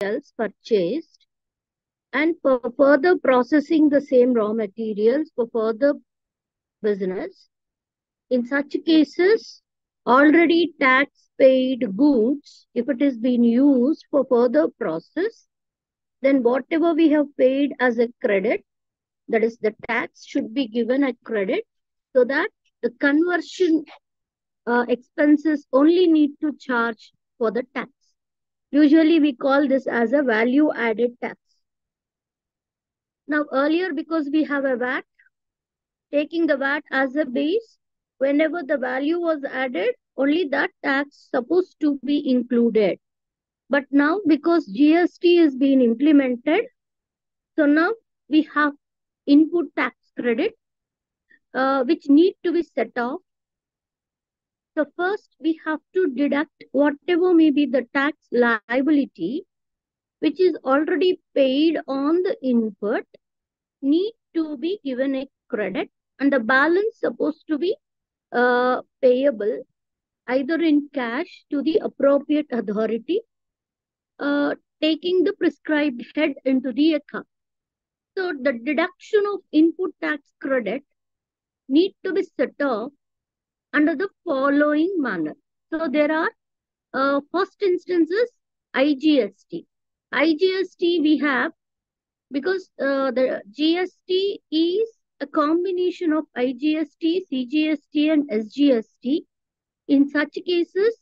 purchased and for further processing the same raw materials for further business. In such cases, already tax paid goods, if it is being used for further process, then whatever we have paid as a credit, that is the tax, should be given a credit so that the conversion expenses only need to charge for the tax. Usually we call this as a value added tax. Now earlier, because we have a VAT, taking the VAT as a base, whenever the value was added, only that tax supposed to be included. But now because GST is being implemented, so now we have input tax credit, which need to be set off. So first we have to deduct whatever may be the tax liability, which is already paid on the input, need to be given a credit, and the balance supposed to be payable either in cash to the appropriate authority, taking the prescribed head into the account. So the deduction of input tax credit need to be set off under the following manner. So there are first instances IGST. IGST we have because the GST is a combination of IGST, CGST and SGST. In such cases,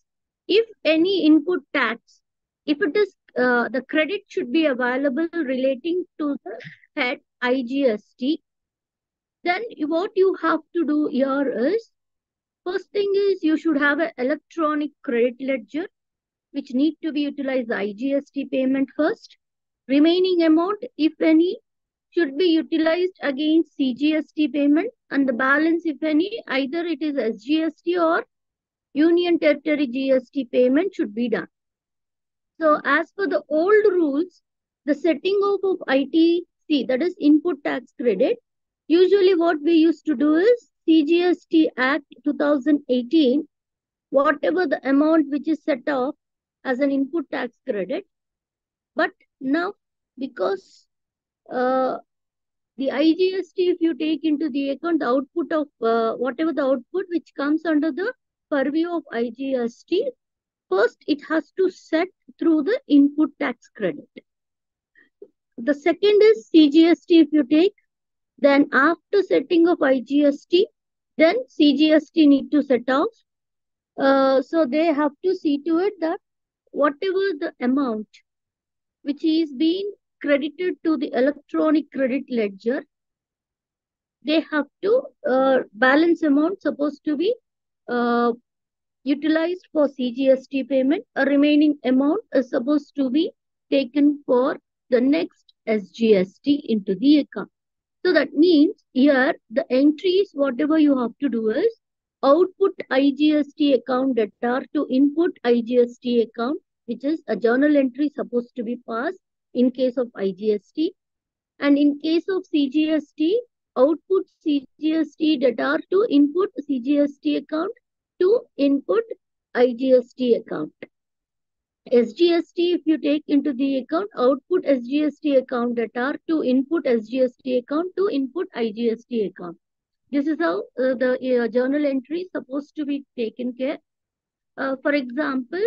if any input tax, if it is the credit should be available relating to the head IGST, then what you have to do here is, first thing is you should have an electronic credit ledger which need to be utilized IGST payment first. Remaining amount, if any, should be utilized against CGST payment, and the balance, if any, either it is SGST or Union Territory GST payment should be done. So as per the old rules, the setting off of ITC, that is input tax credit, usually what we used to do is CGST Act 2018, whatever the amount which is set off as an input tax credit. But now, because the IGST, if you take into the account the output of whatever the output which comes under the purview of IGST, first it has to set through the input tax credit. The second is CGST if you take, then after setting of IGST, then CGST need to set off. So they have to see to it that whatever the amount which is being credited to the electronic credit ledger, they have to balance amount supposed to be utilized for CGST payment. A remaining amount is supposed to be taken for the next SGST into the account. So that means here the entries, whatever you have to do is output IGST account data to input IGST account, which is a journal entry supposed to be passed in case of IGST. And in case of CGST, output CGST data to input CGST account to input IGST account. SGST, if you take into the account, output SGST account data to input SGST account to input IGST account. This is how the journal entry is supposed to be taken care. For example,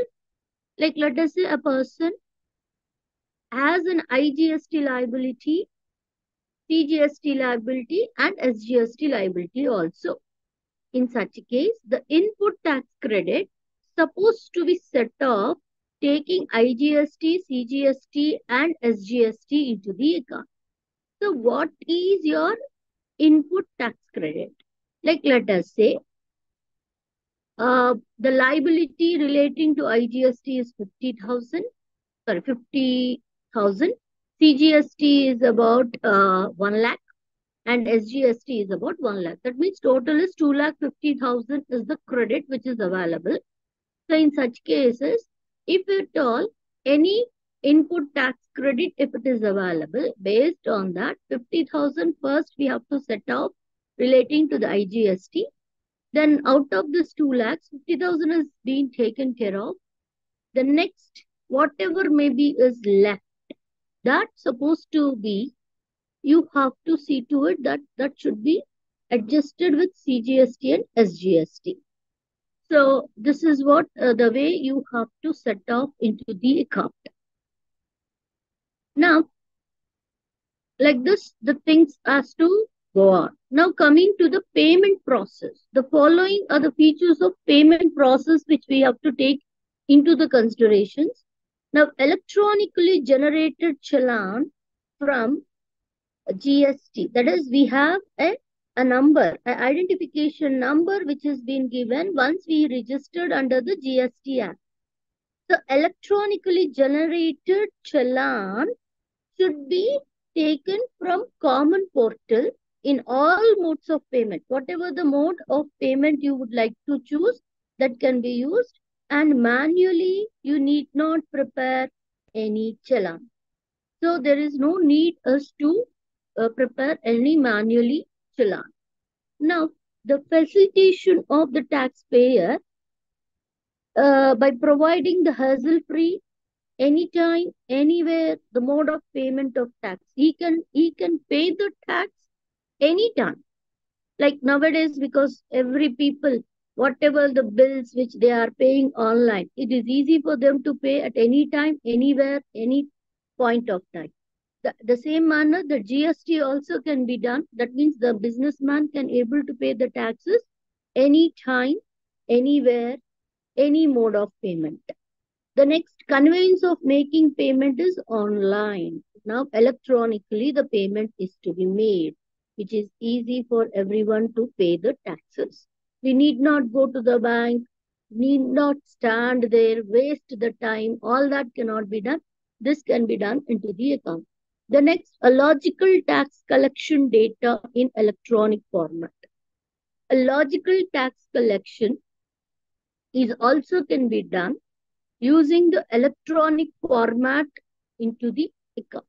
like let us say a person has an IGST liability, CGST liability and SGST liability also. In such a case, the input tax credit supposed to be set off taking IGST, CGST and SGST into the account. So what is your input tax credit? Like let us say, the liability relating to IGST is 50,000. CGST is about 1 lakh and SGST is about 1 lakh. That means total is 2,50,000 is the credit which is available. So in such cases, if at all any input tax credit, if it is available, based on that 50,000 first we have to set off relating to the IGST. Then out of this 2 lakhs, 50,000 is being taken care of. The next whatever maybe is left, that's supposed to be, you have to see to it that that should be adjusted with CGST and SGST. So this is what the way you have to set off into the account. Now, like this, the things has to go on. Now coming to the payment process. The following are the features of payment process which we have to take into the considerations. Now, electronically generated challan from GST. That is, we have a number, an identification number which has been given once we registered under the GST Act. The electronically generated challan should be taken from common portal in all modes of payment. Whatever the mode of payment you would like to choose, that can be used. And manually, you need not prepare any challan. So there is no need us to prepare any manually challan. Now, the facilitation of the taxpayer by providing the hassle-free anytime, anywhere, the mode of payment of tax. He can pay the tax anytime. Like nowadays, because every people, whatever the bills which they are paying online, it is easy for them to pay at any time, anywhere, any point of time. The same manner, the GST also can be done. That means the businessman can able to pay the taxes anytime, anywhere, any mode of payment. The next, conveyance of making payment is online. Now, electronically, the payment is to be made, which is easy for everyone to pay the taxes. We need not go to the bank, need not stand there, waste the time. All that cannot be done. This can be done into the account. The next, a logical tax collection data in electronic format. A logical tax collection is also can be done using the electronic format into the account.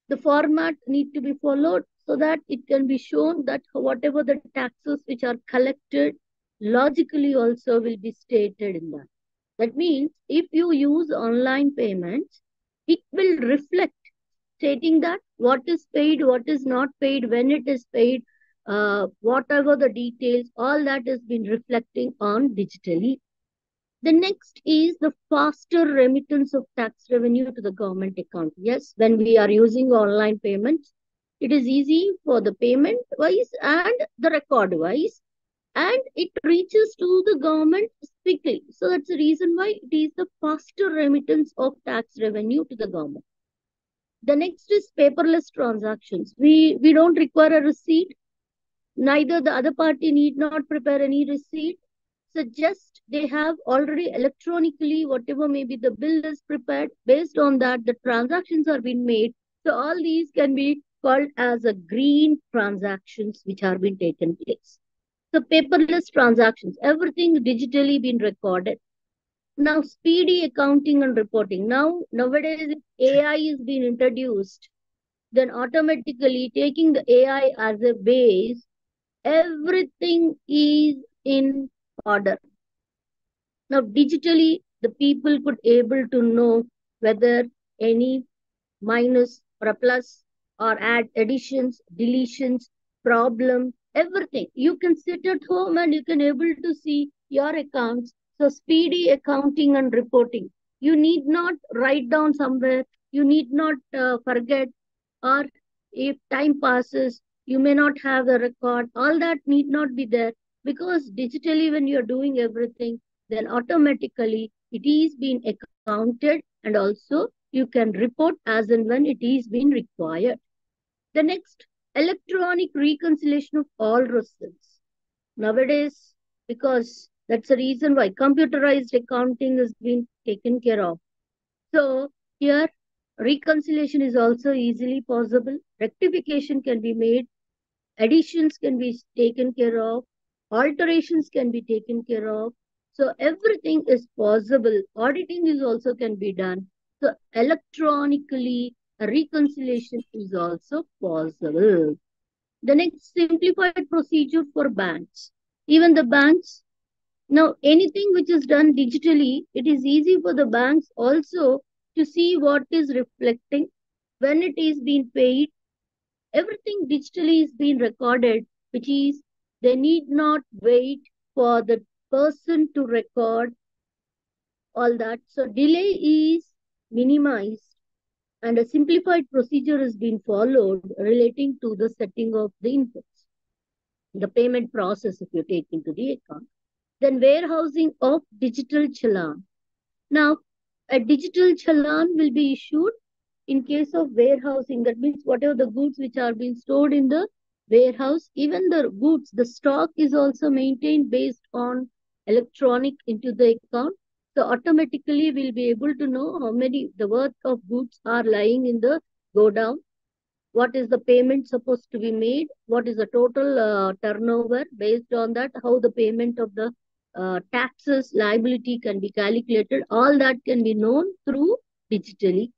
The format need to be followed so that it can be shown that whatever the taxes which are collected logically also will be stated in that. That means if you use online payments, it will reflect stating that what is paid, what is not paid, when it is paid, whatever the details, all that has been reflecting on digitally. The next is the faster remittance of tax revenue to the government account. Yes, when we are using online payments, it is easy for the payment wise and the record wise, and it reaches to the government quickly. So that's the reason why it is the faster remittance of tax revenue to the government. The next is paperless transactions. We don't require a receipt. Neither the other party need not prepare any receipt. So just they have already electronically, whatever maybe the bill is prepared, based on that, the transactions are being made. So all these can be called as a green transactions which are being taken place. So paperless transactions, everything digitally been recorded. Now, speedy accounting and reporting. Nowadays, AI is being introduced. Then automatically taking the AI as a base, everything is in order. Now, digitally, the people could able to know whether any minus or a plus or add additions, deletions, problem, everything. You can sit at home and you can able to see your accounts. So speedy accounting and reporting. You need not write down somewhere. You need not forget, or if time passes, you may not have the record. All that need not be there, because digitally when you're doing everything, then automatically it is being accounted, and also you can report as and when it is being required. The next, electronic reconciliation of all receipts. Nowadays, because that's the reason why computerized accounting is being taken care of. So here, reconciliation is also easily possible. Rectification can be made. Additions can be taken care of. Alterations can be taken care of. So everything is possible. Auditing is also can be done. So electronically, a reconciliation is also possible. The next, simplified procedure for banks. Even the banks, Now, anything which is done digitally, it is easy for the banks also to see what is reflecting, when it is being paid. Everything digitally is being recorded, which is they need not wait for the person to record all that. So delay is minimized and a simplified procedure is being followed relating to the setting of the inputs, the payment process if you take into the account. Then warehousing of digital challan. Now, a digital challan will be issued in case of warehousing. That means whatever the goods which are being stored in the warehouse, even the goods, the stock is also maintained based on electronic into the account. So automatically we'll be able to know how many the worth of goods are lying in the go down, what is the payment supposed to be made, what is the total turnover. Based on that, how the payment of the taxes liability can be calculated. All that can be known through digitally.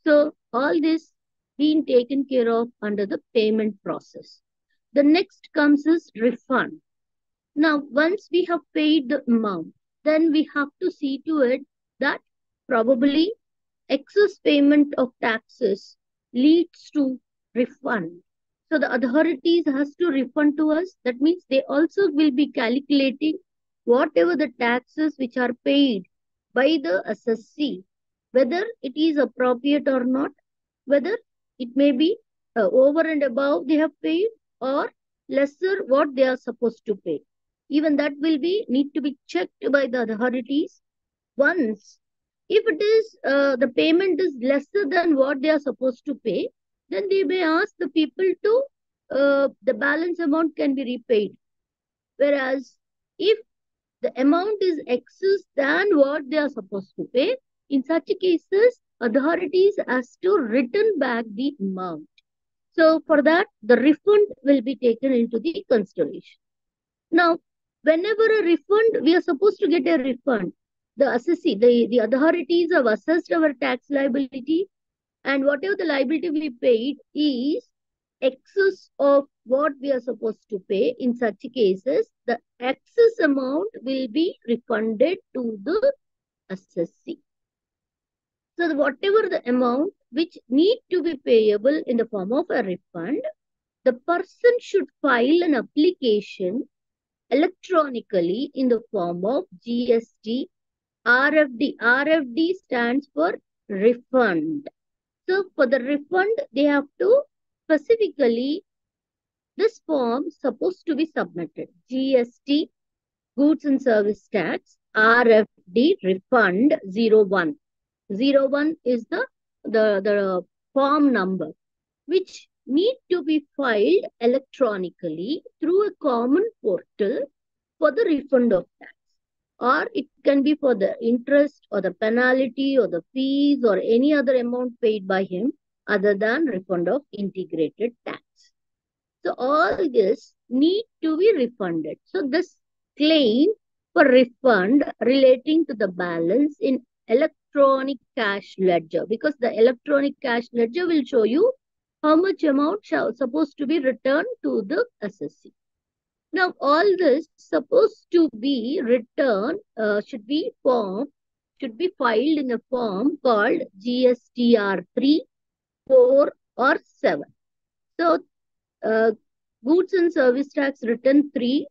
So all this being taken care of under the payment process. The next comes is refund. Now, once we have paid the amount, then we have to see to it that probably excess payment of taxes leads to refund. So the authorities has to refund to us. That means they also will be calculating whatever the taxes which are paid by the assessee, whether it is appropriate or not, whether it may be over and above they have paid or lesser what they are supposed to pay. Even that will be need to be checked by the authorities. Once if it is the payment is lesser than what they are supposed to pay, then they may ask the people to the balance amount can be repaid. Whereas if the amount is excess than what they are supposed to pay, in such cases, authorities has to return back the amount. So for that, the refund will be taken into the consideration. Now, whenever a refund, we are supposed to get a refund. The assessee, the authorities have assessed our tax liability, and whatever the liability we paid is excess of what we are supposed to pay. In such cases, the excess amount will be refunded to the assessee. So whatever the amount which need to be payable in the form of a refund, the person should file an application electronically in the form of GST RFD. RFD stands for refund. So for the refund, they have to specifically, this form supposed to be submitted. GST, Goods and Service Tax, RFD, refund 01. 01 is the form number, which need to be filed electronically through a common portal for the refund of tax. Or it can be for the interest or the penalty or the fees or any other amount paid by him other than refund of integrated tax. So all this need to be refunded. So this claim for refund relating to the balance in electronic cash ledger, because the electronic cash ledger will show you how much amount supposed to be returned to the assessee. Now, all this supposed to be returned, should be filed in a form called GSTR 3, 4, or 7. So, uh, goods and service tax return 3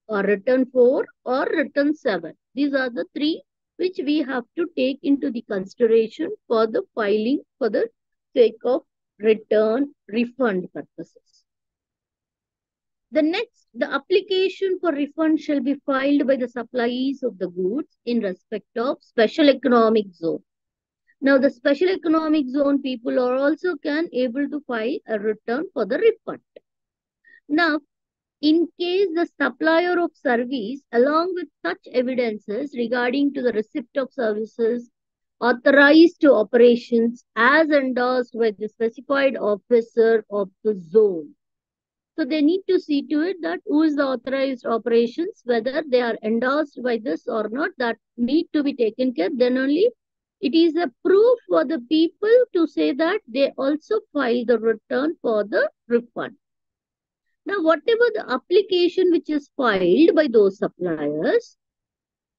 or return 4 or return 7. These are the three which we have to take into the consideration for the filing for the sake of return refund purposes. The application for refund shall be filed by the suppliers of the goods in respect of special economic zone. Now, the special economic zone people are also can able to file a return for the refund. Now, in case the supplier of service, along with such evidences regarding to the receipt of services authorized to operations as endorsed by the specified officer of the zone. So they need to see to it that who is the authorized operations, whether they are endorsed by this or not, that need to be taken care. Then only it is a proof for the people to say that they also file the return for the refund. Now, whatever the application which is filed by those suppliers,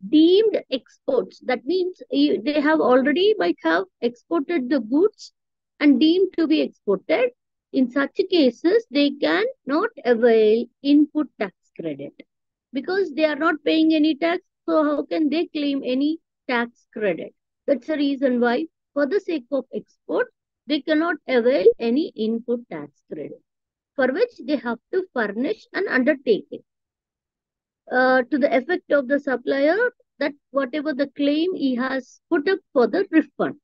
deemed exports. That means they have already might have exported the goods and deemed to be exported. In such cases, they can not avail input tax credit because they are not paying any tax. So how can they claim any tax credit? That's the reason why, for the sake of export, they cannot avail any input tax credit, for which they have to furnish an undertaking to the effect of the supplier that whatever the claim he has put up for the refund.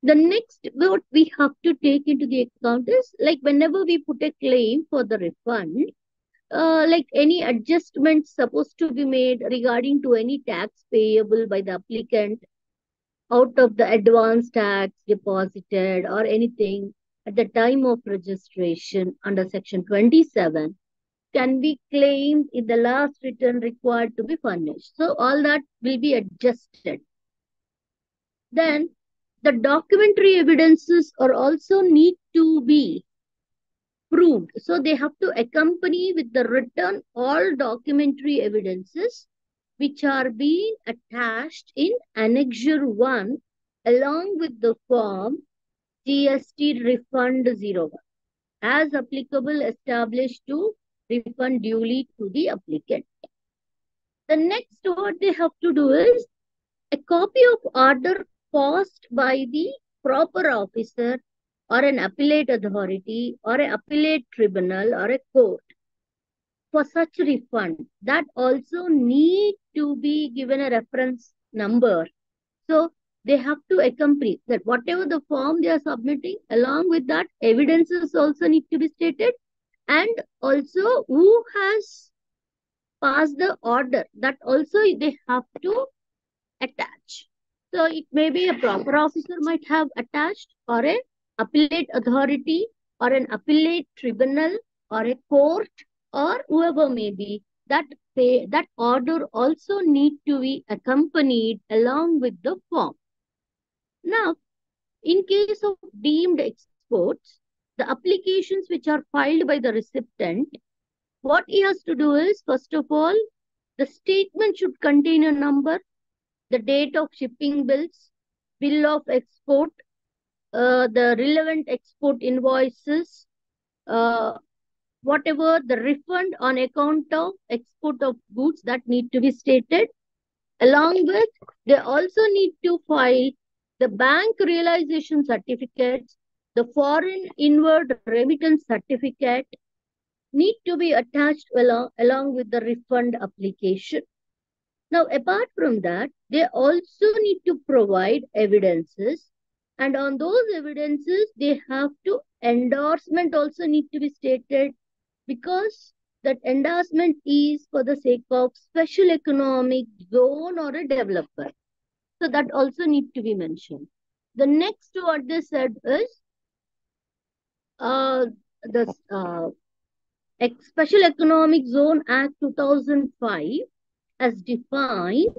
The next what we have to take into the account is, like, whenever we put a claim for the refund, like any adjustments supposed to be made regarding to any tax payable by the applicant out of the advance tax deposited or anything at the time of registration under section 27 can be claimed in the last return required to be furnished. So all that will be adjusted. Then the documentary evidences are also need to be proved. So they have to accompany with the return all documentary evidences which are being attached in Annexure 1 along with the form GST Refund 01 as applicable established to refund duly to the applicant. The next what they have to do is a copy of order passed by the proper officer or an appellate authority or an appellate tribunal or a court for such refund. That also need to be given a reference number. So they have to accompany that whatever the form they are submitting, along with that evidences also need to be stated, and also who has passed the order, that also they have to attach. So it may be a proper officer might have attached, or a appellate authority, or an appellate tribunal, or a court, or whoever may be. That order also need to be accompanied along with the form. Now, in case of deemed exports, the applications which are filed by the recipient, what he has to do is, first of all, the statement should contain a number, the date of shipping bills, bill of export, the relevant export invoices, whatever the refund on account of export of goods that need to be stated. Along with, they also need to file the bank realization certificates, the foreign inward remittance certificate need to be attached along with the refund application. Now, apart from that, they also need to provide evidences, and on those evidences, they have to endorsement also need to be stated, because that endorsement is for the sake of special economic zone or a developer. So that also need to be mentioned. The next what they said is the Special Economic Zone Act 2005 has defined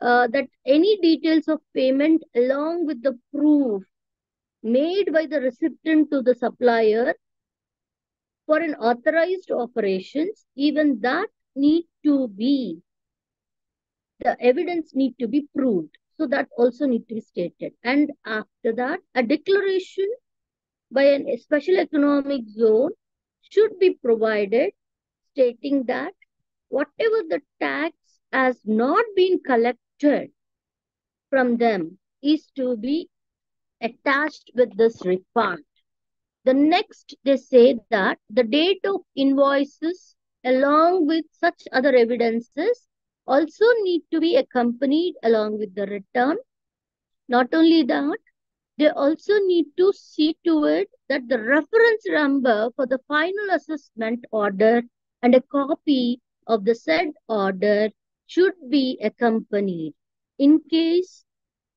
that any details of payment along with the proof made by the recipient to the supplier for an authorized operations, even that need to be, the evidence need to be proved. So that also need to be stated. And after that, a declaration by a special economic zone should be provided stating that whatever the tax has not been collected from them is to be attached with this refund. The next, they say that the date of invoices along with such other evidences also need to be accompanied along with the return. Not only that, they also need to see to it that the reference number for the final assessment order and a copy of the said order should be accompanied. In case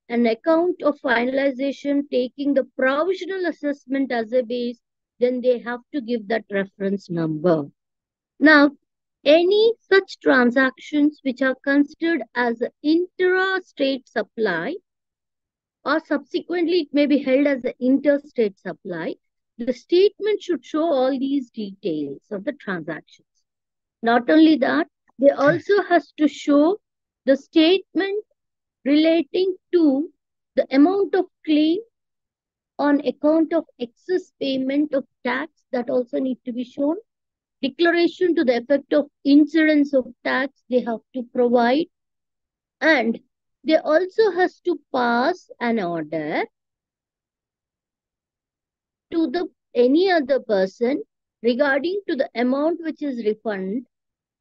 an account of finalization taking the provisional assessment as a base, then they have to give that reference number. Now, any such transactions which are considered as an intra-state supply, or subsequently it may be held as an interstate supply, the statement should show all these details of the transactions. Not only that, they also has to show The statement relating to the amount of claim on account of excess payment of tax, that also need to be shown. Declaration to the effect of incidence of tax they have to provide, and they also has to pass an order to the any other person regarding to the amount which is refund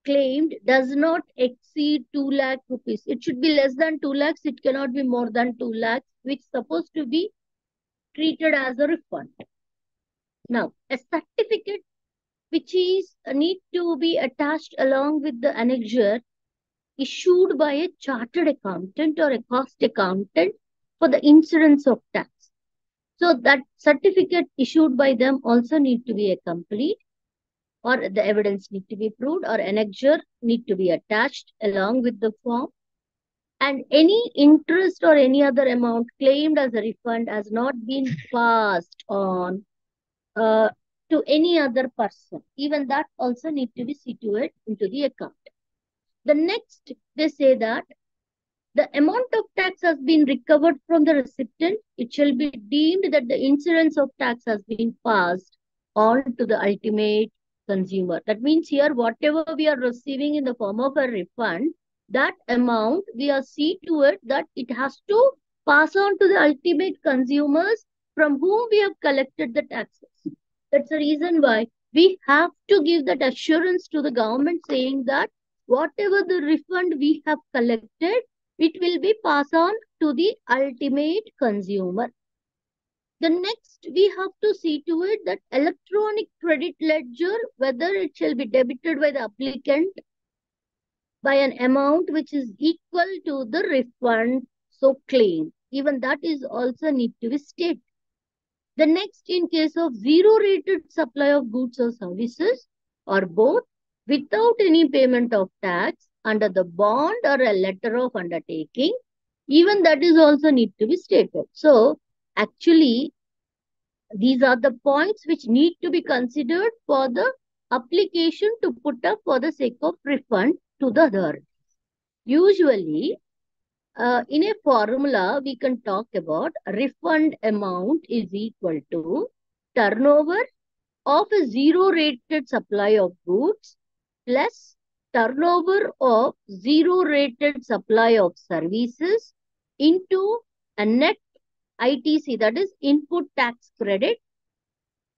claimed does not exceed 2 lakh rupees. It should be less than 2 lakhs. It cannot be more than 2 lakhs, which is supposed to be treated as a refund. Now, a certificate which is need to be attached along with the annexure issued by a chartered accountant or a cost accountant for the incidence of tax. So that certificate issued by them also need to be a complete, or the evidence need to be proved, or annexure need to be attached along with the form. And any interest or any other amount claimed as a refund has not been passed on to any other person. Even that also need to be situated into the account. The next, they say that the amount of tax has been recovered from the recipient. It shall be deemed that the incidence of tax has been passed on to the ultimate consumer. That means here, whatever we are receiving in the form of a refund, that amount we are see to it that it has to pass on to the ultimate consumers from whom we have collected the taxes. That's the reason why we have to give that assurance to the government saying that whatever the refund we have collected, it will be passed on to the ultimate consumer. The next, we have to see to it that electronic credit ledger, whether it shall be debited by the applicant by an amount which is equal to the refund so claimed. Even that is also need to be stated. The next, in case of zero-rated supply of goods or services, or both, without any payment of tax, under the bond or a letter of undertaking, even that is also need to be stated. So, actually, these are the points which need to be considered for the application to put up for the sake of refund to the authorities. Usually, in a formula, we can talk about refund amount is equal to turnover of a zero-rated supply of goods plus turnover of zero-rated supply of services into a net ITC, that is input tax credit,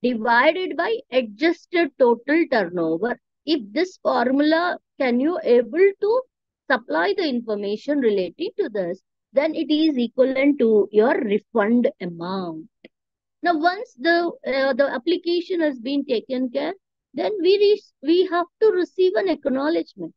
divided by adjusted total turnover. If this formula can you able to supply the information relating to this, then it is equivalent to your refund amount. Now, once the application has been taken care, then we have to receive an acknowledgement.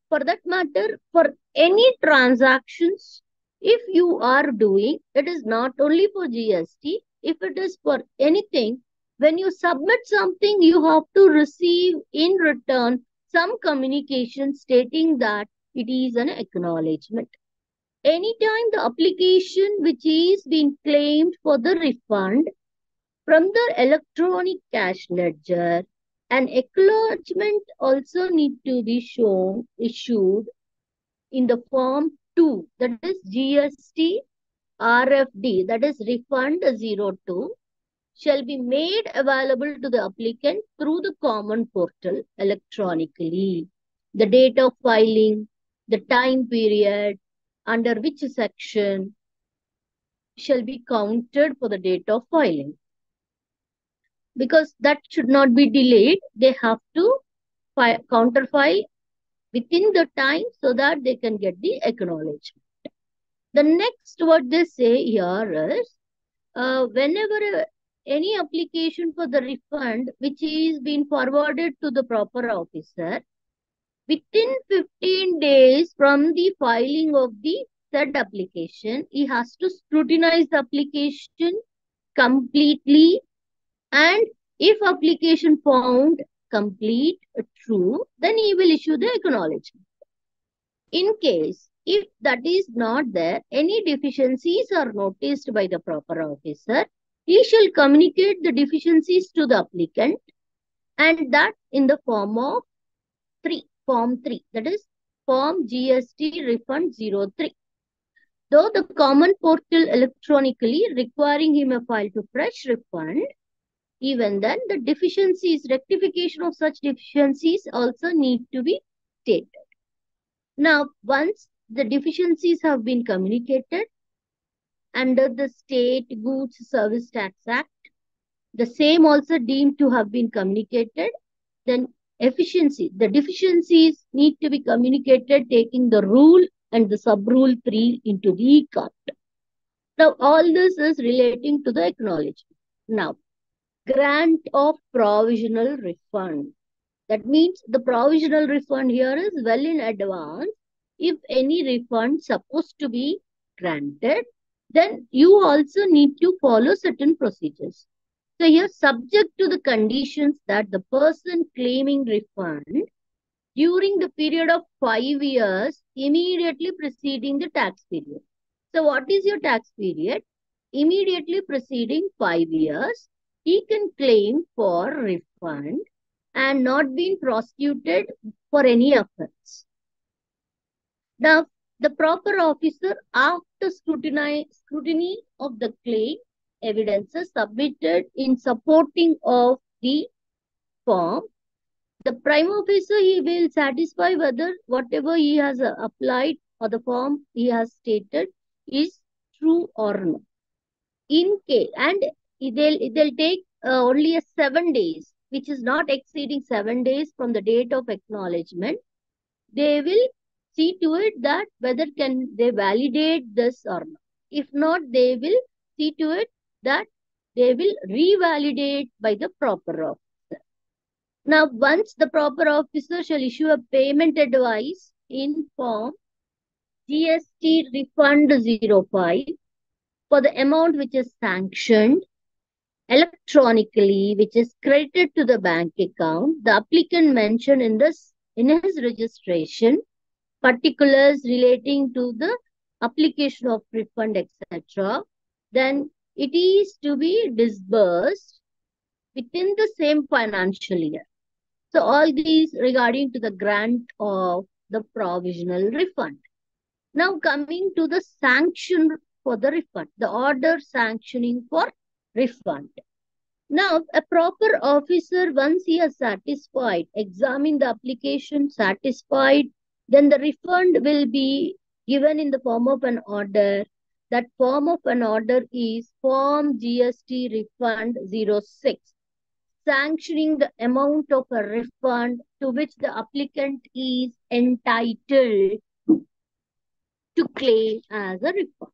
For that matter, for any transactions, if you are doing, it is not only for GST, if it is for anything, when you submit something, you have to receive in return some communication stating that it is an acknowledgement. Anytime the application which is being claimed for the refund from the electronic cash ledger, an acknowledgement also need to be issued in the form 2, that is GST RFD, that is refund 02, shall be made available to the applicant through the common portal electronically. The date of filing, the time period, under which section shall be counted for the date of filing. Because that should not be delayed, they have to counterfile within the time so that they can get the acknowledgement. The next what they say here is, whenever any application for the refund which is being forwarded to the proper officer, within 15 days from the filing of the said application, he has to scrutinize the application completely, and if application found complete, true, then he will issue the acknowledgement. In case, if that is not there, any deficiencies are noticed by the proper officer, he shall communicate the deficiencies to the applicant, and that in the form of Form 3, that is Form GST Refund 03. Though the common portal electronically requiring him a file to fresh refund, even then the deficiencies, rectification of such deficiencies also need to be stated. Now, once the deficiencies have been communicated under the State Goods Service Tax Act, the same also deemed to have been communicated, then the deficiencies need to be communicated taking the rule and the sub-rule 3 into the account. Now, all this is relating to the acknowledgement. Now, grant of provisional refund. That means the provisional refund here is well in advance. If any refund supposed to be granted, then you also need to follow certain procedures. So here, subject to the conditions that the person claiming refund during the period of 5 years immediately preceding the tax period. So what is your tax period? Immediately preceding 5 years, he can claim for refund and not being prosecuted for any offense. Now, the proper officer, after scrutiny of the claim evidences submitted in supporting of the form, the prime officer, he will satisfy whether whatever he has applied or the form he has stated is true or not. In case, and they'll take only 7 days, which is not exceeding 7 days from the date of acknowledgement. They will see to it that whether can they validate this or not. If not, they will see to it that they will revalidate by the proper officer. Now, once the proper officer shall issue a payment advice in form GST refund 05 for the amount which is sanctioned electronically, which is credited to the bank account, the applicant mentioned in his registration particulars relating to the application of refund, etc., then it is to be disbursed within the same financial year. So all these regarding to the grant of the provisional refund. Now coming to the sanction for the refund, the order sanctioning for refund. Now, a proper officer, once he has satisfied, examined the application, satisfied, then the refund will be given in the form of an order. That form of an order is Form GST Refund 06, sanctioning the amount of a refund to which the applicant is entitled to claim as a refund.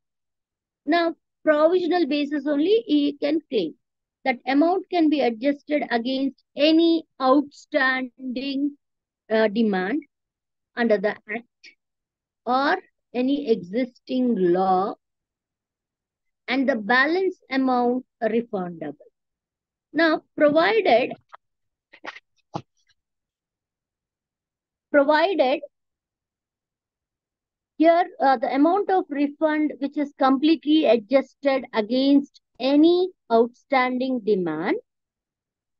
Now, provisional basis only he can claim. That amount can be adjusted against any outstanding demand under the Act or any existing law, and the balance amount refundable. Now, provided here the amount of refund which is completely adjusted against any outstanding demand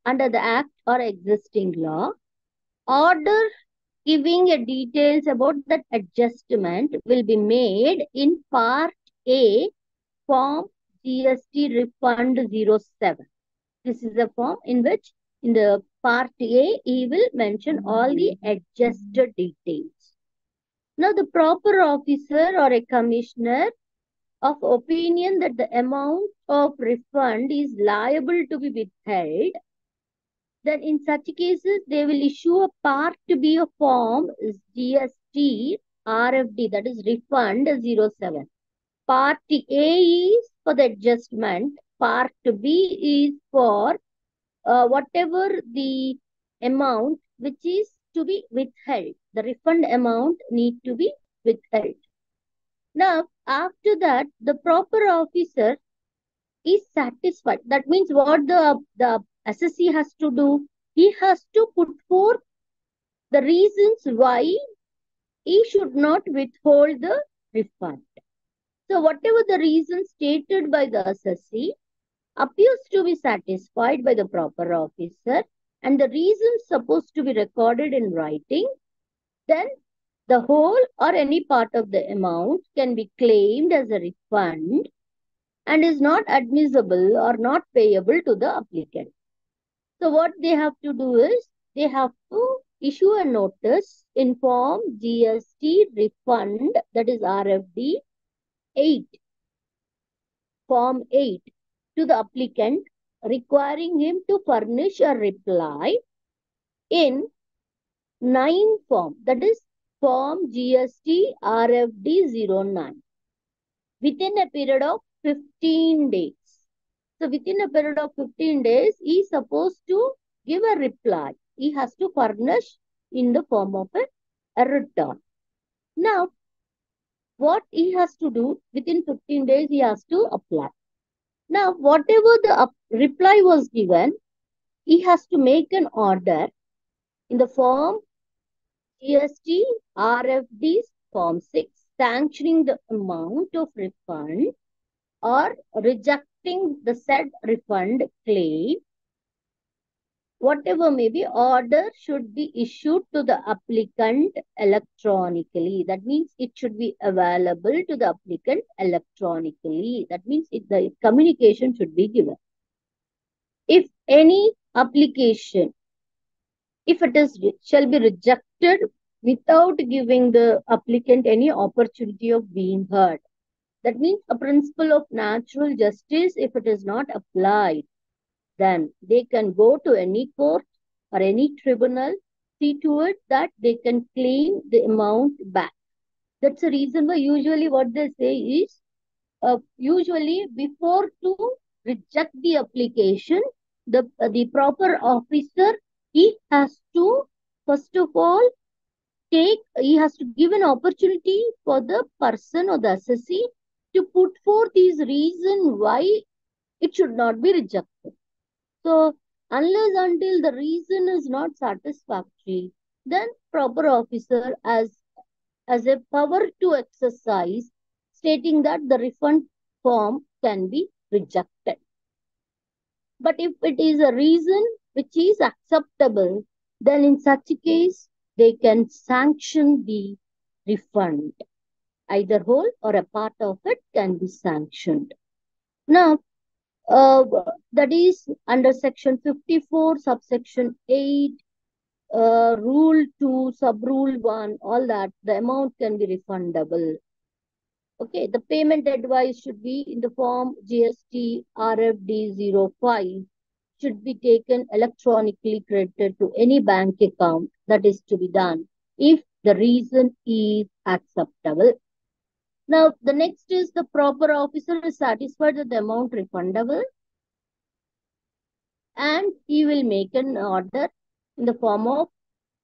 under the Act or existing law, order giving a details about that adjustment will be made in Part A, Form GST Refund 07. This is a form in which in the Part A, he will mention all the adjusted details. Now, the proper officer or a commissioner of opinion that the amount of refund is liable to be withheld, then in such cases, they will issue a Part B of form GST RFD, that is refund 07. Part A is for the adjustment. Part B is for whatever the amount which is to be withheld. The refund amount need to be withheld. Now, after that, the proper officer is satisfied. That means what the assessee has to do? He has to put forth the reasons why he should not withhold the refund. So, whatever the reason stated by the assessee appears to be satisfied by the proper officer and the reasons supposed to be recorded in writing, then The whole or any part of the amount can be claimed as a refund and is not admissible or not payable to the applicant. So what they have to do is they have to issue a notice in form GST refund, that is RFD 8, form 8, to the applicant, requiring him to furnish a reply in 9 form, that is form GST RFD 09, within a period of 15 days. So within a period of 15 days, he is supposed to give a reply. He has to furnish in the form of a return. Now, what he has to do within 15 days, he has to apply. Now, whatever the reply was given, he has to make an order in the form GST RFD form 6, sanctioning the amount of refund or rejecting the said refund claim. Whatever may be, order should be issued to the applicant electronically. That means it should be available to the applicant electronically. That means the communication should be given. If any application, if it is shall be rejected without giving the applicant any opportunity of being heard, that means a principle of natural justice, if it is not applied, then they can go to any court or any tribunal, see to it that they can claim the amount back. That's the reason why usually what they say is, usually before to reject the application, the proper officer, he has to, first of all, he has to give an opportunity for the person or the assessee to put forth his reason why it should not be rejected. So, unless until the reason is not satisfactory, then proper officer as a power to exercise, stating that the refund form can be rejected. But if it is a reason which is acceptable, then in such a case, they can sanction the refund. Either whole or a part of it can be sanctioned. Now, that is under section 54, subsection 8, rule 2, sub-rule 1, all that, the amount can be refundable. Okay, the payment advice should be in the form GST RFD 05, should be taken electronically credited to any bank account. That is to be done if the reason is acceptable. Now, the next is the proper officer is satisfied that the amount refundable, and he will make an order in the form of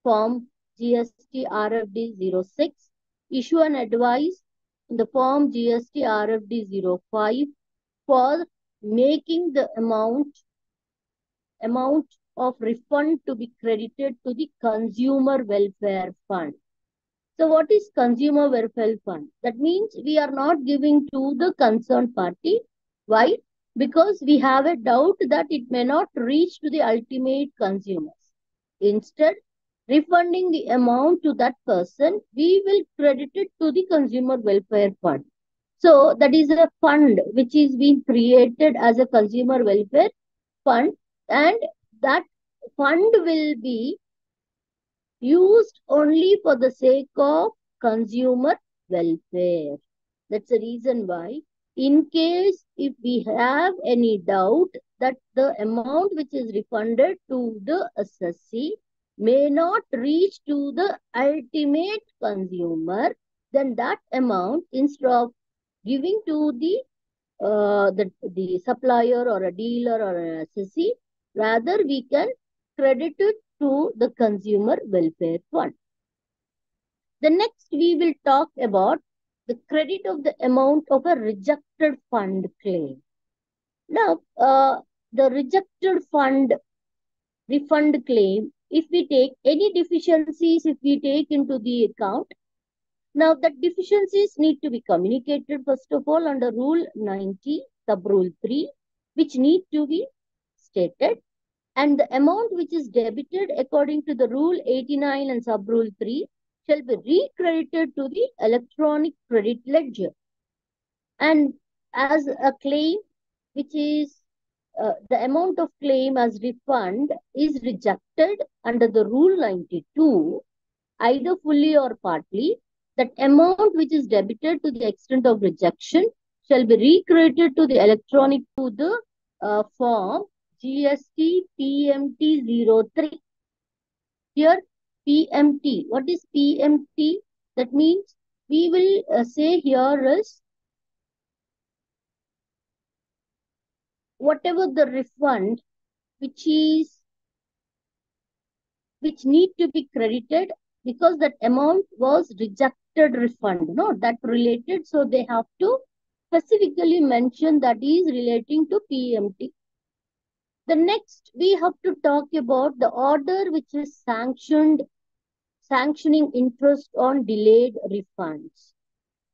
form GST RFD 06, issue an advice in the form GST RFD 05 for making the amount of refund to be credited to the Consumer Welfare Fund. So what is Consumer Welfare Fund? That means we are not giving to the concerned party. Why? Because we have a doubt that it may not reach to the ultimate consumers. Instead, refunding the amount to that person, we will credit it to the Consumer Welfare Fund. So that is a fund which is being created as a consumer welfare fund, and that fund will be used only for the sake of consumer welfare. That's the reason why, in case if we have any doubt that the amount which is refunded to the assessee may not reach to the ultimate consumer, then that amount, instead of giving to the supplier or a dealer or an assessee, rather we can credit it to the Consumer Welfare Fund. The next we will talk about the credit of the amount of a rejected fund claim. Now, the rejected fund refund claim, if we take any deficiencies, if we take into the account, now the deficiencies need to be communicated first of all under Rule 90, Sub-Rule 3, which need to be stated, and the amount which is debited according to the Rule 89 and Sub-Rule 3 shall be recredited to the electronic credit ledger. And as a claim, which is the amount of claim as refund is rejected under the Rule 92, either fully or partly, that amount which is debited to the extent of rejection shall be recredited to the electronic to the form GST PMT03. Here, PMT. What is PMT? That means we will say here is whatever the refund which need to be credited because that amount was rejected refund, no, that related. So they have to specifically mention that is relating to PMT. The next we have to talk about the order which is sanctioning interest on delayed refunds.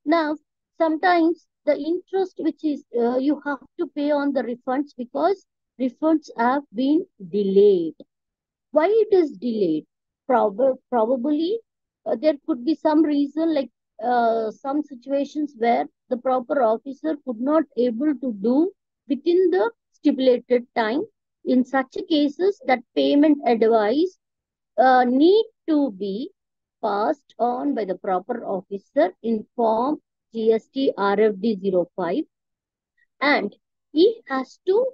Now, sometimes the interest which is you have to pay on the refunds because refunds have been delayed. Why it is delayed? Probably there could be some reason like some situations where the proper officer could not able to do within the stipulated time. In such cases, that payment advice need to be passed on by the proper officer in form GST RFD 05, and he has to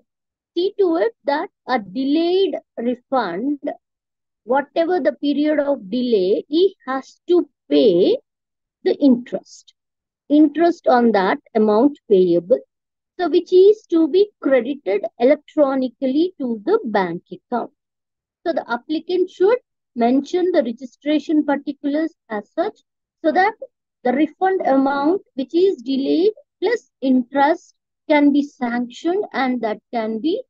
see to it that a delayed refund, whatever the period of delay, he has to pay the interest on that amount payable, so which is to be credited electronically to the bank account. So the applicant should mention the registration particulars as such, so that the refund amount which is delayed plus interest can be sanctioned and that can be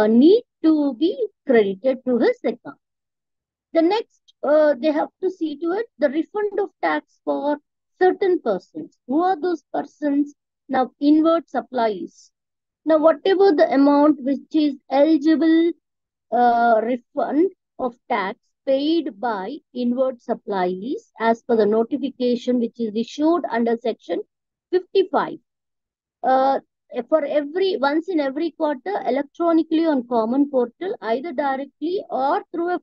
need to be credited to his account. The next, they have to see to it the refund of tax for certain persons. Who are those persons? Now, inward supplies. Now, whatever the amount which is eligible refund of tax paid by inward supplies as per the notification which is issued under section 55. For once in every quarter, electronically on common portal, either directly or through a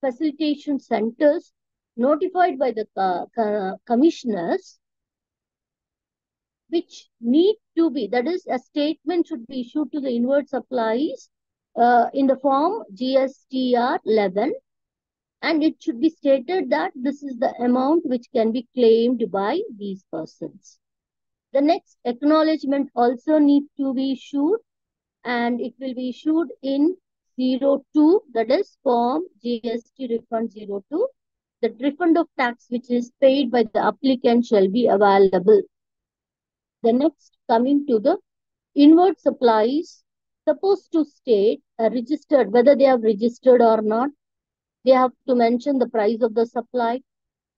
facilitation centers notified by the commissioners, which need to be, that is, a statement should be issued to the inward supplies in the form GSTR 11, and it should be stated that this is the amount which can be claimed by these persons. The next acknowledgement also needs to be issued, and it will be issued in 02, that is form GST refund 02. The refund of tax which is paid by the applicant shall be available. The next, coming to the inward supplies, supposed to state registered, whether they have registered or not. They have to mention the price of the supply,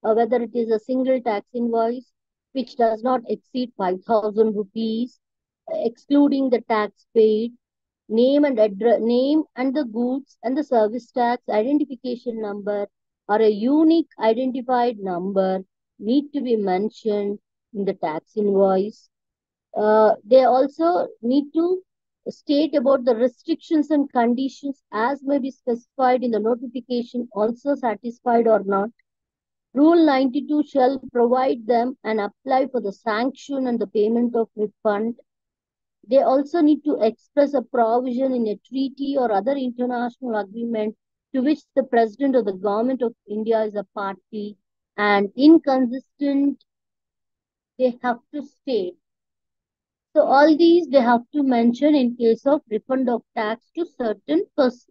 whether it is a single tax invoice which does not exceed 5,000 rupees, excluding the tax paid, name and address, name and the goods and the service tax identification number or a unique identified number need to be mentioned in the tax invoice. They also need to state about the restrictions and conditions as may be specified in the notification, also satisfied or not. Rule 92 shall provide them and apply for the sanction and the payment of refund. They also need to express a provision in a treaty or other international agreement to which the President of the Government of India is a party, and inconsistent they have to state. So all these they have to mention in case of refund of tax to certain persons.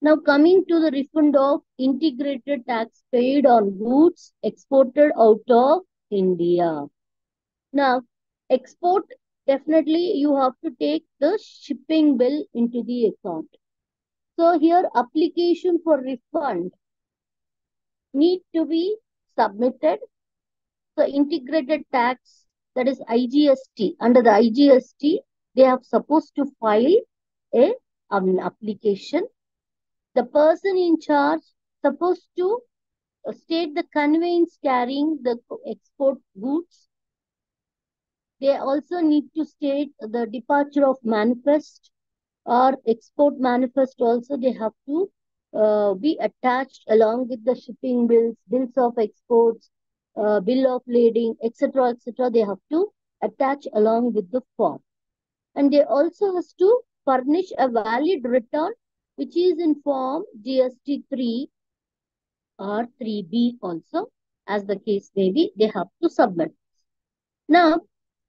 Now coming to the refund of integrated tax paid on goods exported out of India. Now, export, definitely you have to take the shipping bill into the account. So here application for refund need to be submitted. So integrated tax, that is IGST, under the IGST, they are supposed to file an application. The person in charge supposed to state the conveyance carrying the export goods. They also need to state the departure of manifest or export manifest also. They have to be attached along with the shipping bills, bills of exports, bill of lading, etc., etc. They have to attach along with the form. And they also has to furnish a valid return, which is in form GST 3 or 3B also, as the case may be, they have to submit. Now,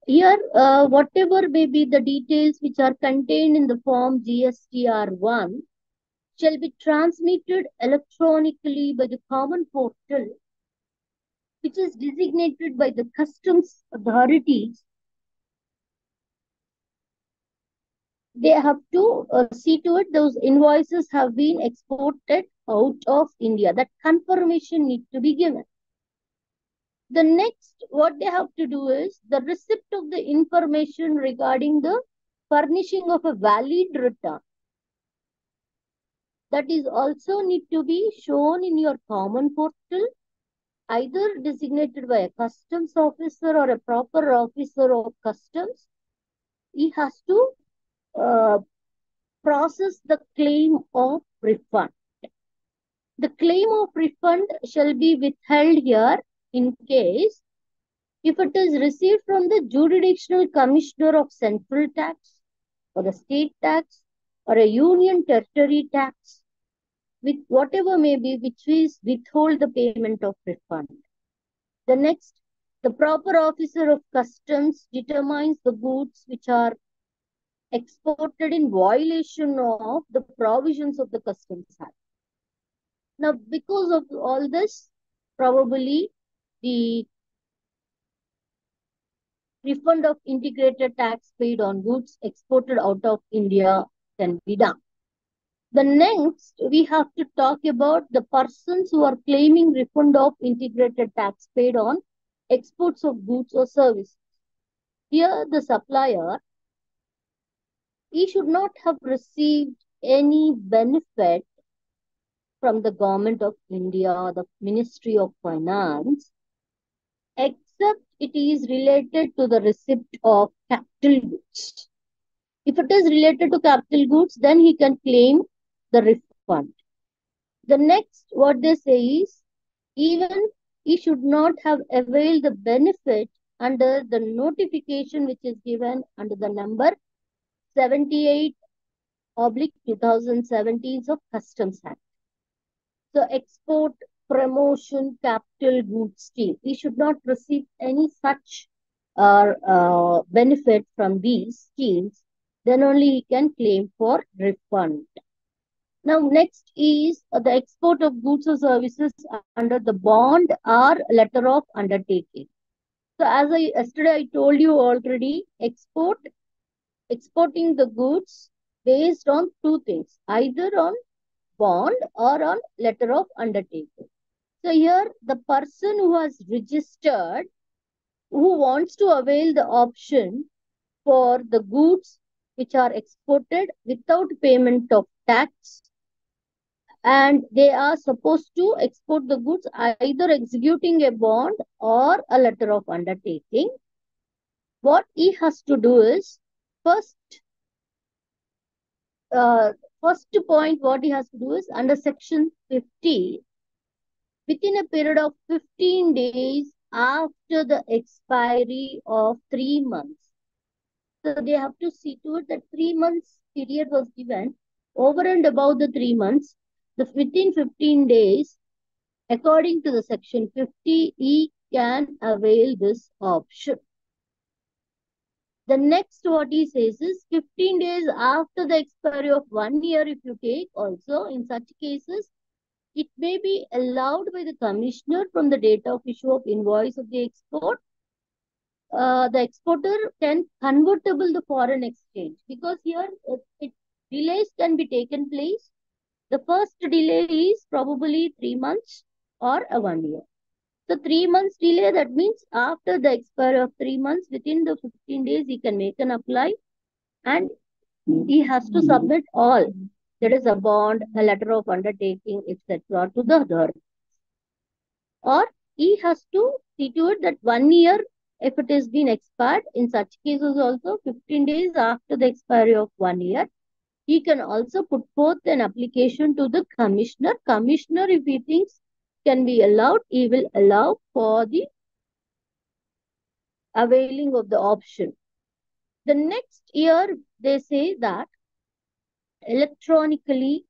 here, whatever may be the details which are contained in the form GSTR1 shall be transmitted electronically by the common portal, which is designated by the customs authorities. They have to see to it those invoices have been exported out of India. That confirmation needs to be given. The next, what they have to do is the receipt of the information regarding the furnishing of a valid return. That is also need to be shown in your common portal, either designated by a customs officer or a proper officer of customs. He has to process the claim of refund. The claim of refund shall be withheld here in case if it is received from the jurisdictional commissioner of central tax or the state tax or a union territory tax, with whatever may be, which is withhold the payment of refund. The next, the proper officer of customs determines the goods which are exported in violation of the provisions of the Customs Act. Now, because of all this, probably the refund of integrated tax paid on goods exported out of India can be done. The next, we have to talk about the persons who are claiming refund of integrated tax paid on exports of goods or services. Here, the supplier, he should not have received any benefit from the government of India or the Ministry of Finance, except it is related to the receipt of capital goods. If it is related to capital goods, then he can claim the refund. The next, what they say is, even he should not have availed the benefit under the notification which is given under the number 78/2017 of Customs Act. The export promotion capital goods scheme. He should not receive any such benefit from these schemes. Then only he can claim for refund. Now, next is the export of goods or services under the bond or letter of undertaking. So, as yesterday I told you already, exporting the goods based on two things, either on bond or on letter of undertaking. So here the person who has registered, who wants to avail the option for the goods which are exported without payment of tax, and they are supposed to export the goods either executing a bond or a letter of undertaking. What he has to do is, first point, what he has to do is under section 50, within a period of 15 days after the expiry of 3 months. So they have to see to it that 3 months period was given. Over and above the 3 months, within 15 days, according to the section 50, he can avail this option. The next what he says is 15 days after the expiry of 1 year, if you take also in such cases, it may be allowed by the commissioner from the date of issue of invoice of the export. The exporter can convertible the foreign exchange, because here delays can be taken place. The first delay is probably 3 months or a 1 year. So 3 months delay, that means after the expiry of 3 months, within the 15 days, he can make an apply and he has to submit all. That is a bond, a letter of undertaking, etc. to the authority. or he has to see to it that 1 year, if it has been expired, in such cases also 15 days after the expiry of 1 year, he can also put forth an application to the commissioner. Commissioner, if he thinks can be allowed, he will allow for the availing of the option. The next year, they say that electronically,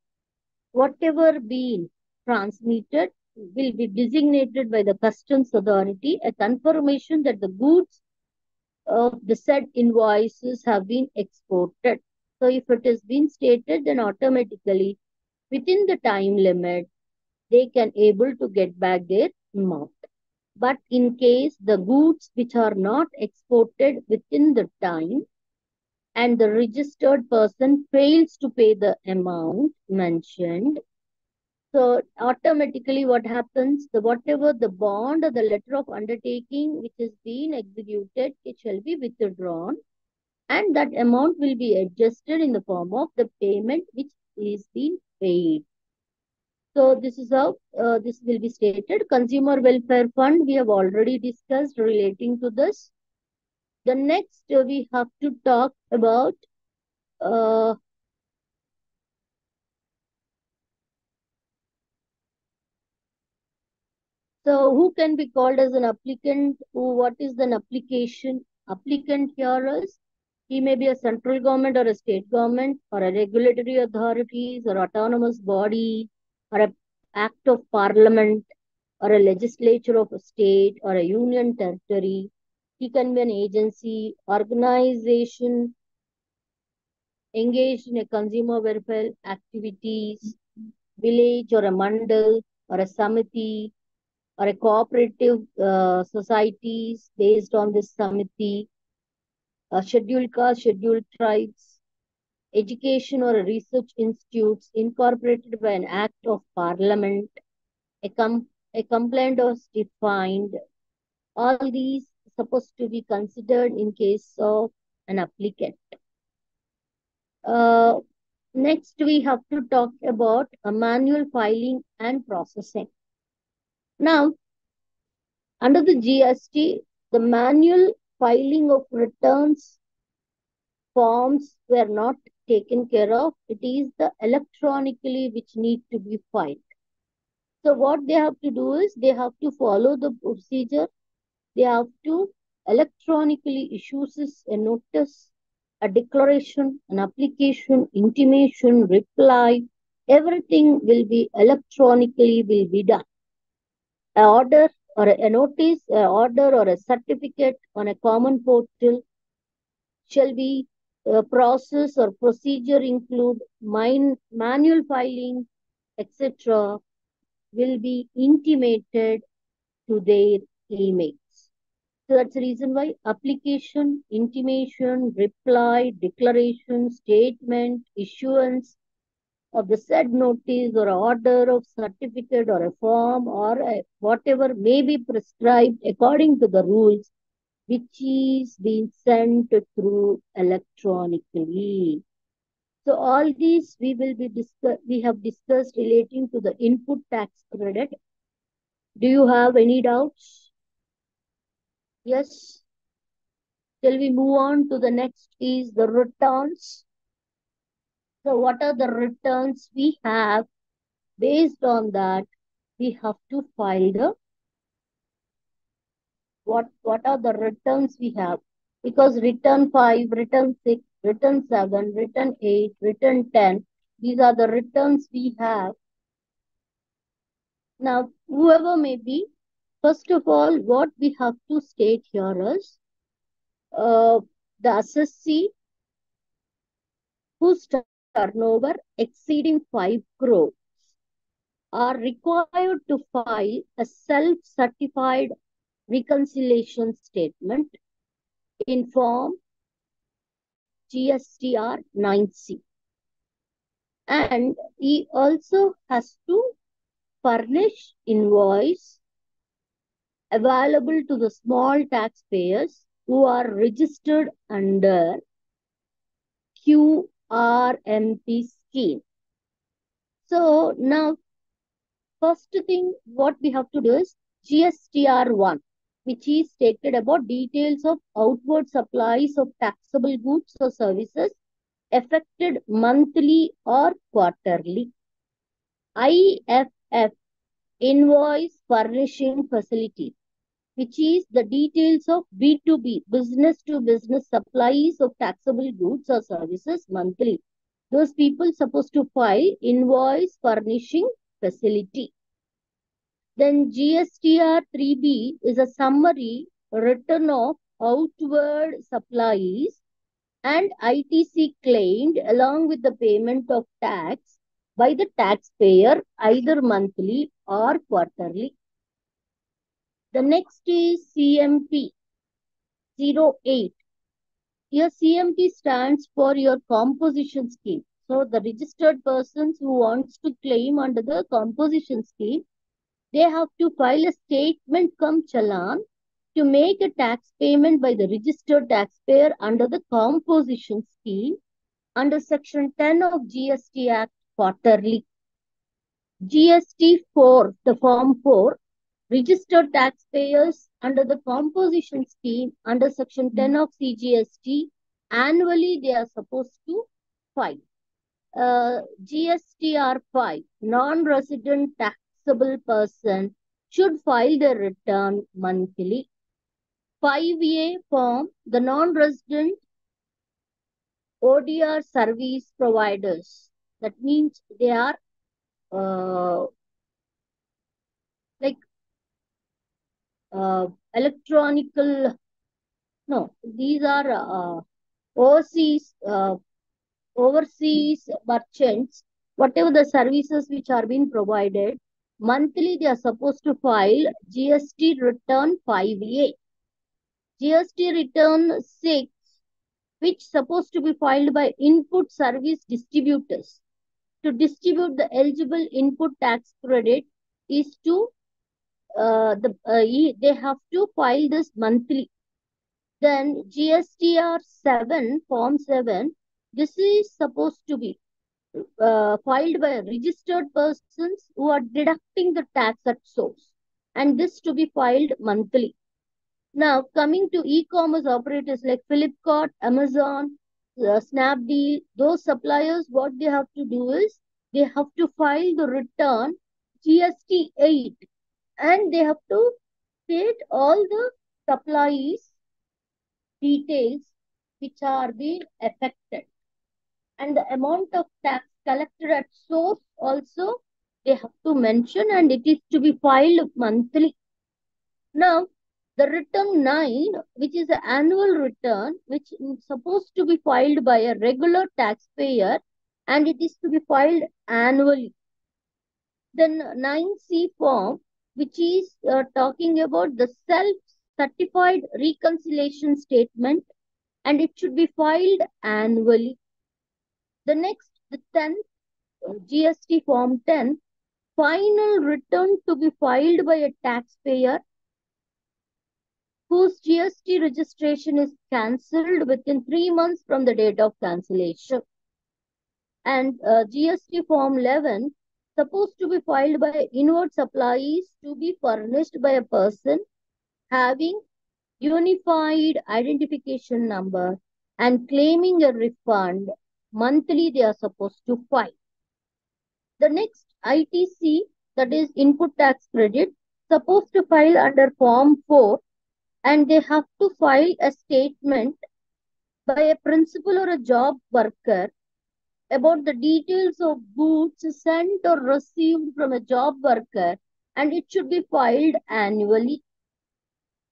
whatever been transmitted will be designated by the customs authority a confirmation that the goods of the said invoices have been exported. So if it has been stated, then automatically within the time limit, they can able to get back their amount. But in case the goods which are not exported within the time and the registered person fails to pay the amount mentioned, so automatically what happens, the whatever the bond or the letter of undertaking which is being executed, it shall be withdrawn and that amount will be adjusted in the form of the payment which is being paid. So this is how this will be stated. Consumer Welfare Fund, we have already discussed relating to this. The next we have to talk about so who can be called as an applicant? What is an application? Applicant here is he may be a central government or a state government or a regulatory authorities or autonomous body or a act of parliament or a legislature of a state or a union territory. He can be an agency, organization engaged in a consumer welfare activities, village or a mandal or a samiti or a cooperative societies based on this samiti, scheduled castes, scheduled tribes, education or a research institutes incorporated by an act of parliament, a complaint was defined. All these supposed to be considered in case of an applicant. Uh, Next, we have to talk about a manual filing and processing. Now, under the GST, the manual filing of returns forms were not taken care of. It is the electronically which need to be filed. So what they have to do is they have to follow the procedure. They have to electronically issue a notice, a declaration, an application, intimation, reply. Everything will be electronically will be done. A order or a notice, a order or a certificate on a common portal shall be process or procedure include manual filing, etc. will be intimated to their emails. So that's the reason why application, intimation, reply, declaration, statement, issuance of the said notice or order of certificate or a form or whatever may be prescribed according to the rules which is being sent through electronically. So all these we have discussed relating to the input tax credit. Do you have any doubts? Yes. Shall we move on to the next is the returns. So what are the returns we have? Based on that, we have to file the what are the returns we have? Because return 5, return 6, return 7, return 8, return 10, these are the returns we have. Now, whoever may be, first of all, what we have to state here is the assessee whose turnover exceeding 5 crores are required to file a self-certified reconciliation statement in form GSTR 9C. And he also has to furnish invoice available to the small taxpayers who are registered under QRMP scheme. So now, first thing what we have to do is GSTR1, which is stated about details of outward supplies of taxable goods or services affected monthly or quarterly. IFF, invoice furnishing facilities, which is the details of B2B, business to business supplies of taxable goods or services monthly. Those people supposed to file invoice furnishing facility. Then GSTR 3B is a summary written of outward supplies and ITC claimed along with the payment of tax by the taxpayer either monthly or quarterly. The next is CMP 08. Here CMP stands for your composition scheme. So the registered persons who wants to claim under the composition scheme, they have to file a statement cum challan to make a tax payment by the registered taxpayer under the composition scheme under section 10 of GST Act quarterly. GST 4, the form 4, registered taxpayers under the composition scheme under section 10 of CGST, annually they are supposed to file. GSTR 5, non-resident taxable person should file their return monthly. 5A form, the non-resident ODR service providers. That means they are like electronical, no, these are overseas merchants, whatever the services which are being provided, monthly they are supposed to file GST return 5A. GST return 6, which supposed to be filed by input service distributors. To distribute the eligible input tax credit is to, they have to file this monthly. Then GSTR 7, Form 7, this is supposed to be filed by registered persons who are deducting the tax at source, and this to be filed monthly. Now, coming to e-commerce operators like Flipkart, Amazon, Snapdeal, those suppliers, what they have to do is, they have to file the return GST 8, and they have to state all the supplies details which are being affected. And the amount of tax collected at source also they have to mention, and it is to be filed monthly. Now, the return 9, which is an annual return, which is supposed to be filed by a regular taxpayer, and it is to be filed annually. Then 9C form, which is talking about the self-certified reconciliation statement, and it should be filed annually. The next, the 10th, GST form 10, final return to be filed by a taxpayer whose GST registration is cancelled within 3 months from the date of cancellation. And GST form 11, supposed to be filed by inward supplies to be furnished by a person having unified identification number and claiming a refund. Monthly they are supposed to file. The next, ITC, that is input tax credit, supposed to file under form 4, and they have to file a statement by a principal or a job worker about the details of goods sent or received from a job worker, and it should be filed annually.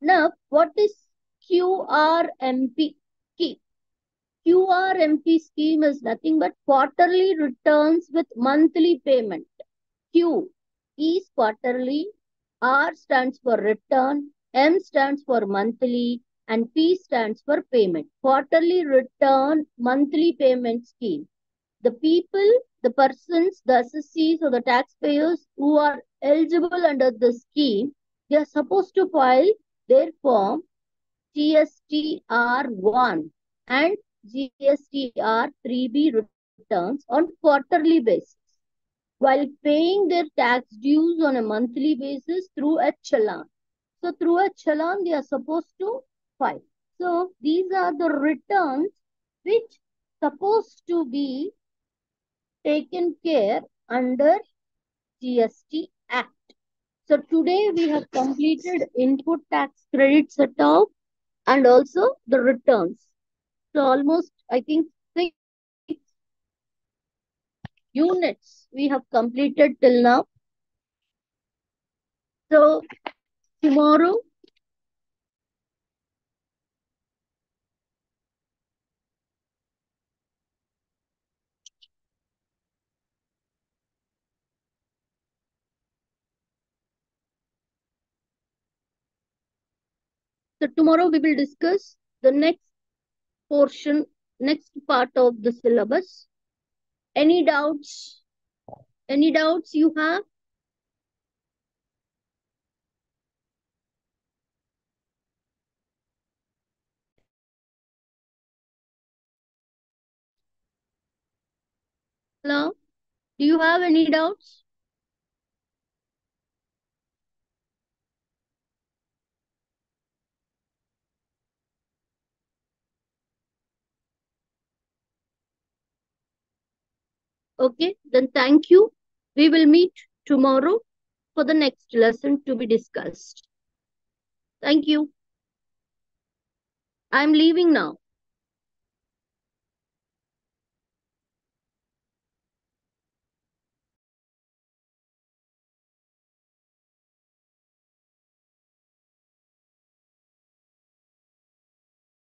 Now, what is QRMP scheme? QRMP scheme is nothing but quarterly returns with monthly payment. Q is quarterly, R stands for return, M stands for monthly, and P stands for payment. Quarterly return, monthly payment scheme. The people, the persons, the assessees or the taxpayers who are eligible under the scheme, they are supposed to file their form GSTR1 and GSTR 3B returns on quarterly basis. while paying their tax dues on a monthly basis through a challan. So through a challan, they are supposed to file. So these are the returns which supposed to be taken care under GST Act. So today we have completed input tax credit setup and also the returns. So almost I think 6 units we have completed till now. So tomorrow tomorrow we will discuss the next portion, next part of the syllabus. Any doubts? Any doubts you have? Hello? Do you have any doubts? Okay, then thank you. We will meet tomorrow for the next lesson to be discussed. Thank you. I'm leaving now.